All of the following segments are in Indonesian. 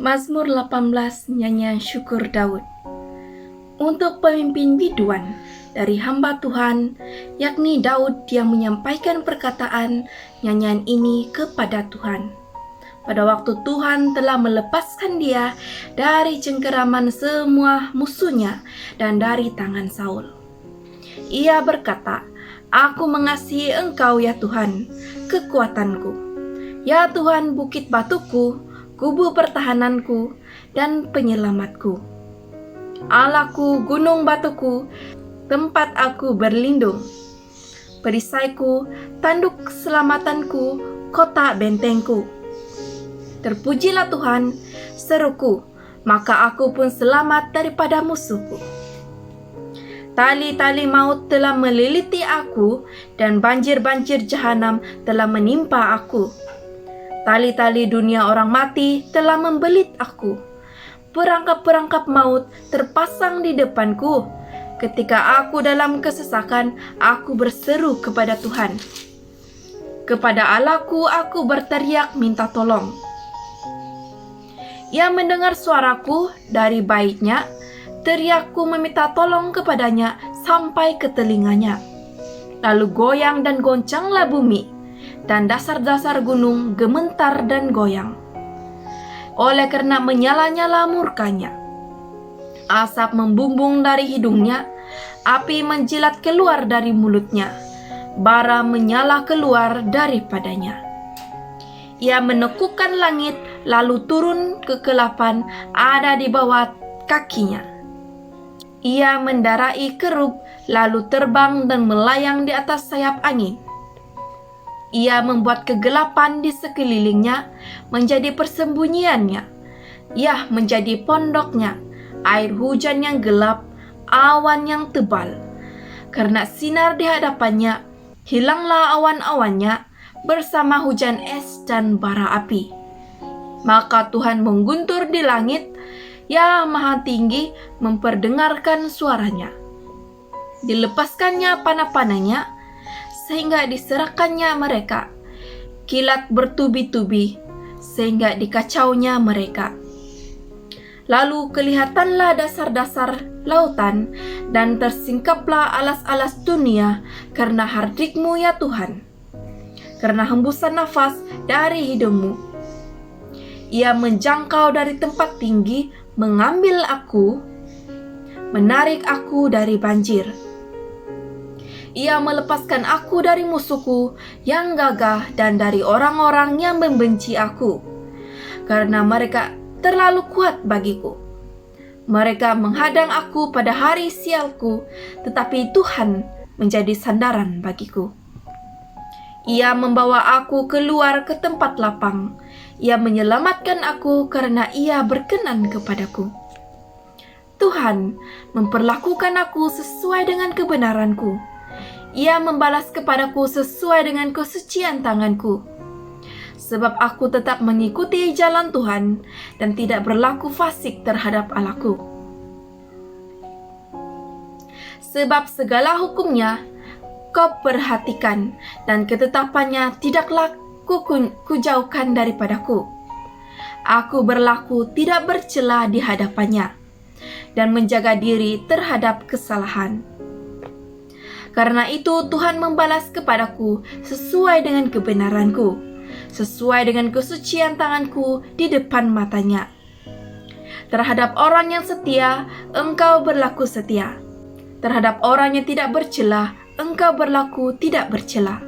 Mazmur 18, nyanyian syukur Daud. Untuk pemimpin biduan dari hamba Tuhan, yakni Daud yang menyampaikan perkataan nyanyian ini kepada Tuhan. Pada waktu Tuhan telah melepaskan dia dari cengkeraman semua musuhnya dan dari tangan Saul. Ia berkata, "Aku mengasihi Engkau ya Tuhan, kekuatanku. Ya Tuhan, bukit batuku, kubu pertahananku, dan penyelamatku. Allahku, gunung batuku, tempat aku berlindung. Perisaiku, tanduk keselamatanku, kota bentengku. Terpujilah Tuhan, seruku, maka aku pun selamat daripada musuhku. Tali-tali maut telah meliliti aku, dan banjir-banjir jahanam telah menimpa aku. Tali-tali dunia orang mati telah membelit aku. Perangkap-perangkap maut terpasang di depanku. Ketika aku dalam kesesakan, aku berseru kepada Tuhan. Kepada Allahku aku berteriak minta tolong. Ia mendengar suaraku dari baitnya, teriakku meminta tolong kepadanya sampai ke telinganya. Lalu goyang dan goncanglah bumi, dan dasar-dasar gunung gementar dan goyang. Oleh karena menyala-nyala murkanya, asap membumbung dari hidungnya, api menjilat keluar dari mulutnya, bara menyala keluar daripadanya. Ia menekukkan langit, lalu turun kegelapan ada di bawah kakinya. Ia mendarai kerub, lalu terbang dan melayang di atas sayap angin. Ia membuat kegelapan di sekelilingnya menjadi persembunyiannya. Ia menjadi pondoknya, air hujan yang gelap, awan yang tebal. Karena sinar di hadapannya, hilanglah awan-awannya bersama hujan es dan bara api. Maka Tuhan mengguntur di langit, Ya Maha Tinggi memperdengarkan suaranya. Dilepaskannya panah-panahnya, sehingga diserahkannya mereka. Kilat bertubi-tubi, sehingga dikacaunya mereka. Lalu kelihatanlah dasar-dasar lautan, dan tersingkaplah alas-alas dunia, karena hardikmu ya Tuhan, karena hembusan nafas dari hidungmu. Ia menjangkau dari tempat tinggi, mengambil aku, menarik aku dari banjir. Ia melepaskan aku dari musuhku yang gagah dan dari orang-orang yang membenci aku, karena mereka terlalu kuat bagiku. Mereka menghadang aku pada hari sialku, tetapi Tuhan menjadi sandaran bagiku. Ia membawa aku keluar ke tempat lapang. Ia menyelamatkan aku karena Ia berkenan kepadaku. Tuhan memperlakukan aku sesuai dengan kebenaranku. Ia membalas kepadaku sesuai dengan kesucian tanganku. Sebab aku tetap mengikuti jalan Tuhan dan tidak berlaku fasik terhadap Allahku. Sebab segala hukumnya Kau perhatikan, dan ketetapannya tidaklah kujauhkan daripadaku. Aku berlaku tidak bercela di hadapannya, dan menjaga diri terhadap kesalahan. Karena itu Tuhan membalas kepadaku sesuai dengan kebenaranku, sesuai dengan kesucian tanganku di depan matanya. Terhadap orang yang setia, Engkau berlaku setia. Terhadap orang yang tidak bercela, Engkau berlaku tidak bercela.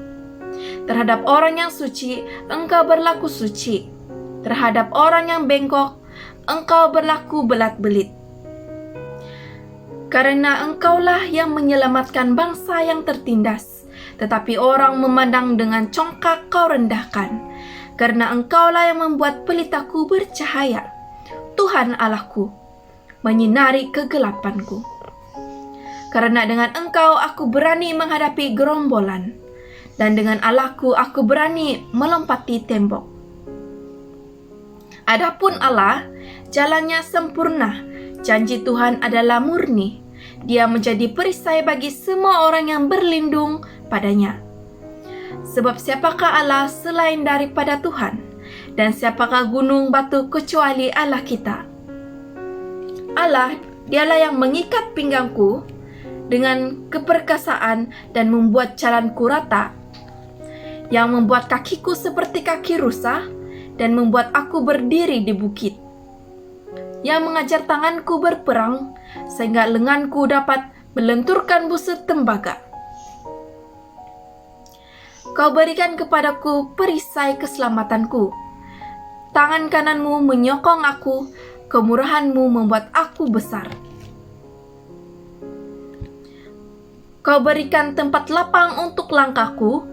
Terhadap orang yang suci, Engkau berlaku suci. Terhadap orang yang bengkok, Engkau berlaku belat-belit. Karena Engkaulah yang menyelamatkan bangsa yang tertindas, tetapi orang memandang dengan congkak Kau rendahkan. Karena Engkaulah yang membuat pelitaku bercahaya, Tuhan Allahku, menyinari kegelapanku. Karena dengan Engkau aku berani menghadapi gerombolan, dan dengan Allahku aku berani melompati tembok. Adapun Allah, jalannya sempurna, janji Tuhan adalah murni. Dia menjadi perisai bagi semua orang yang berlindung padanya. Sebab siapakah Allah selain daripada Tuhan? Dan siapakah gunung batu kecuali Allah kita? Allah, dialah yang mengikat pinggangku dengan keperkasaan dan membuat jalanku rata, yang membuat kakiku seperti kaki rusa dan membuat aku berdiri di bukit, yang mengajar tanganku berperang sehingga lenganku dapat melenturkan busa tembaga. Kau berikan kepadaku perisai keselamatanku. Tangan kananmu menyokong aku, kemurahanmu membuat aku besar. Kau berikan tempat lapang untuk langkahku,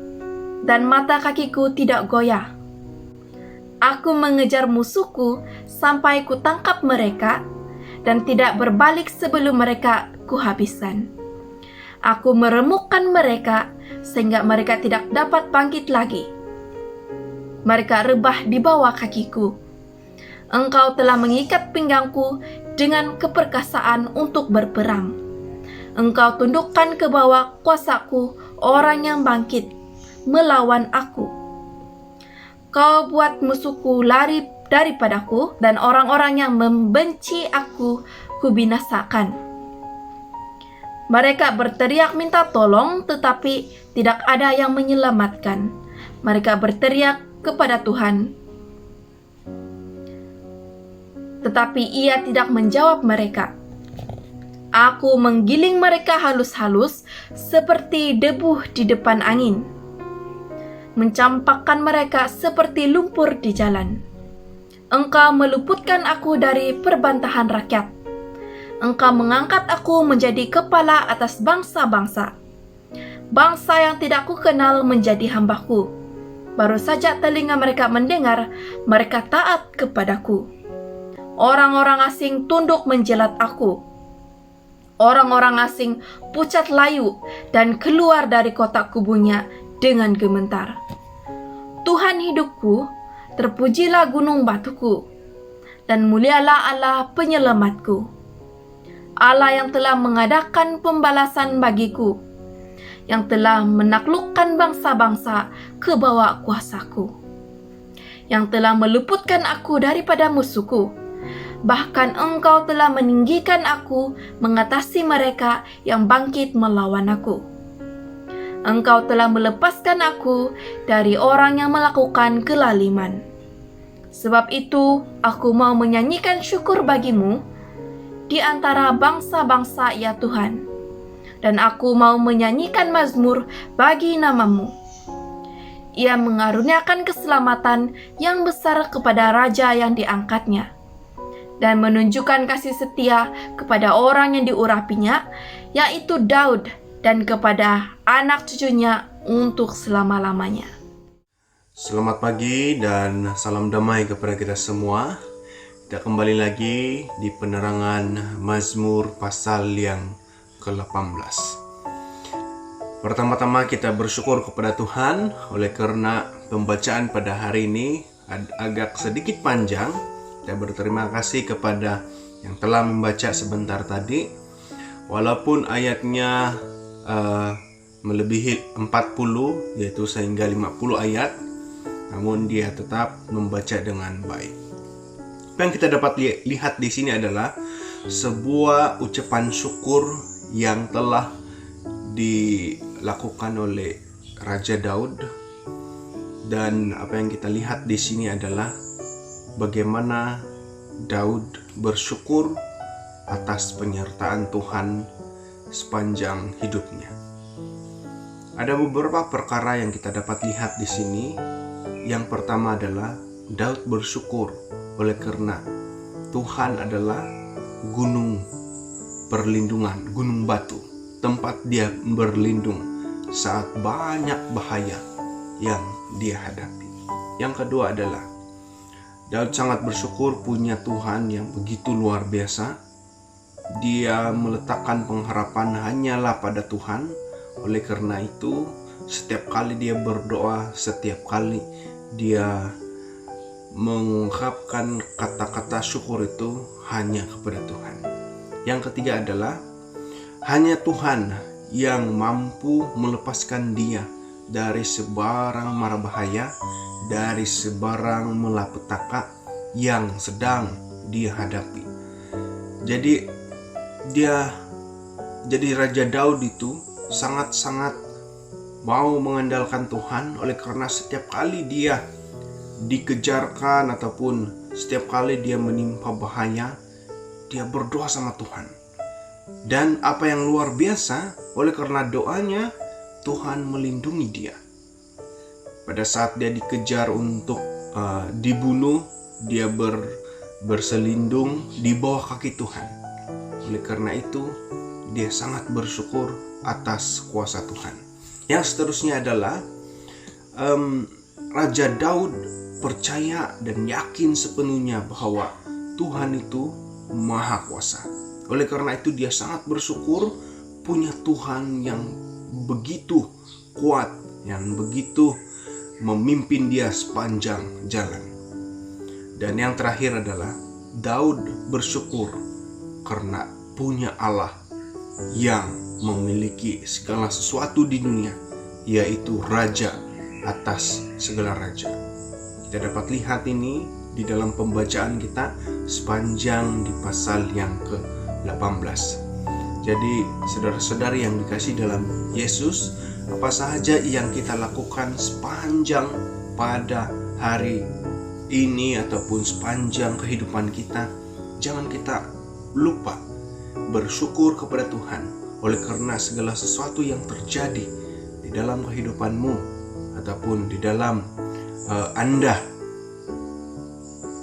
dan mata kakiku tidak goyah. Aku mengejar musuhku sampai kutangkap mereka, dan tidak berbalik sebelum mereka kuhabiskan. Aku meremukkan mereka, sehingga mereka tidak dapat bangkit lagi. Mereka rebah di bawah kakiku. Engkau telah mengikat pinggangku dengan keperkasaan untuk berperang. Engkau tundukkan ke bawah kuasaku orang yang bangkit melawan aku. Kau buat musuhku lari daripadaku, dan orang-orang yang membenci aku kubinasakan. Mereka berteriak minta tolong, tetapi tidak ada yang menyelamatkan. Mereka berteriak kepada Tuhan, tetapi Ia tidak menjawab mereka. Aku menggiling mereka halus-halus seperti debu di depan angin, mencampakkan mereka seperti lumpur di jalan. Engkau meluputkan aku dari perbantahan rakyat. Engkau mengangkat aku menjadi kepala atas bangsa-bangsa. Bangsa yang tidak kukenal menjadi hambaku. Baru saja telinga mereka mendengar, mereka taat kepadaku. Orang-orang asing tunduk menjelat aku. Orang-orang asing pucat layu dan keluar dari kotak kubunya dengan gemetar. Tuhan hidupku, terpujilah gunung batuku, dan mulialah Allah penyelamatku. Allah yang telah mengadakan pembalasan bagiku, yang telah menaklukkan bangsa-bangsa ke bawah kuasaku, yang telah meluputkan aku daripada musuhku. Bahkan Engkau telah meninggikan aku mengatasi mereka yang bangkit melawan aku. Engkau telah melepaskan aku dari orang yang melakukan kelaliman. Sebab itu aku mau menyanyikan syukur bagimu di antara bangsa-bangsa, ya Tuhan. Dan aku mau menyanyikan mazmur bagi namamu. Ia mengaruniakan keselamatan yang besar kepada raja yang diangkatnya, dan menunjukkan kasih setia kepada orang yang diurapinya, yaitu Daud, dan kepada anak cucunya untuk selama-lamanya. Selamat pagi dan salam damai kepada kita semua. Kita kembali lagi di penerangan Mazmur pasal yang ke-18. Pertama-tama kita bersyukur kepada Tuhan oleh karena pembacaan pada hari ini agak sedikit panjang. Kita berterima kasih kepada yang telah membaca sebentar tadi. Walaupun ayatnya melebihi 40, yaitu sehingga 50 ayat, namun dia tetap membaca dengan baik. Apa yang kita dapat lihat di sini adalah sebuah ucapan syukur yang telah dilakukan oleh Raja Daud, dan apa yang kita lihat di sini adalah bagaimana Daud bersyukur atas penyertaan Tuhan sepanjang hidupnya. Ada beberapa perkara yang kita dapat lihat di sini. Yang pertama adalah Daud bersyukur oleh karena Tuhan adalah gunung perlindungan, gunung batu, tempat dia berlindung saat banyak bahaya yang dia hadapi. Yang kedua adalah Daud sangat bersyukur punya Tuhan yang begitu luar biasa. Dia meletakkan pengharapan hanyalah pada Tuhan. Oleh karena itu, setiap kali dia berdoa, setiap kali dia mengungkapkan kata-kata syukur itu hanya kepada Tuhan. Yang ketiga adalah hanya Tuhan yang mampu melepaskan dia dari sebarang mara bahaya, dari sebarang malapetaka yang sedang dia hadapi. Jadi Raja Daud itu sangat-sangat mau mengandalkan Tuhan, oleh karena setiap kali dia dikejarkan ataupun setiap kali dia menimpa bahaya, dia berdoa sama Tuhan. Dan apa yang luar biasa, oleh karena doanya, Tuhan melindungi dia. Pada saat dia dikejar untuk dibunuh, dia berselindung di bawah kaki Tuhan. Oleh karena itu, dia sangat bersyukur atas kuasa Tuhan. Yang seterusnya adalah Raja Daud percaya dan yakin sepenuhnya bahwa Tuhan itu Maha Kuasa. Oleh karena itu dia sangat bersyukur punya Tuhan yang begitu kuat, yang begitu memimpin dia sepanjang jalan. Dan yang terakhir adalah Daud bersyukur karena punya Allah yang memiliki segala sesuatu di dunia, yaitu Raja atas segala raja. Kita dapat lihat ini di dalam pembacaan kita sepanjang di pasal yang ke-18. Jadi saudara-saudari yang dikasihi dalam Yesus, apa sahaja yang kita lakukan sepanjang pada hari ini ataupun sepanjang kehidupan kita, jangan kita lupa bersyukur kepada Tuhan oleh karena segala sesuatu yang terjadi di dalam kehidupanmu ataupun di dalam Anda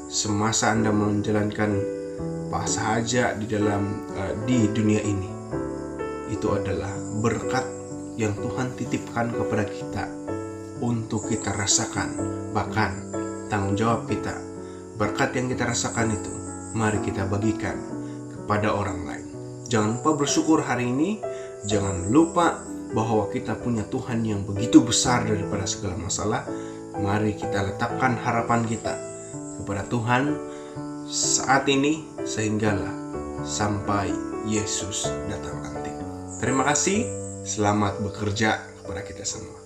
semasa Anda menjalankan apa sahaja di dunia ini. Itu adalah berkat yang Tuhan titipkan kepada kita untuk kita rasakan, bahkan tanggung jawab kita. Berkat yang kita rasakan itu mari kita bagikan kepada orang lain. Jangan lupa bersyukur hari ini. Jangan lupa bahwa kita punya Tuhan yang begitu besar daripada segala masalah. Mari kita letakkan harapan kita kepada Tuhan saat ini sehinggalah sampai Yesus datang nanti. Terima kasih, selamat bekerja kepada kita semua.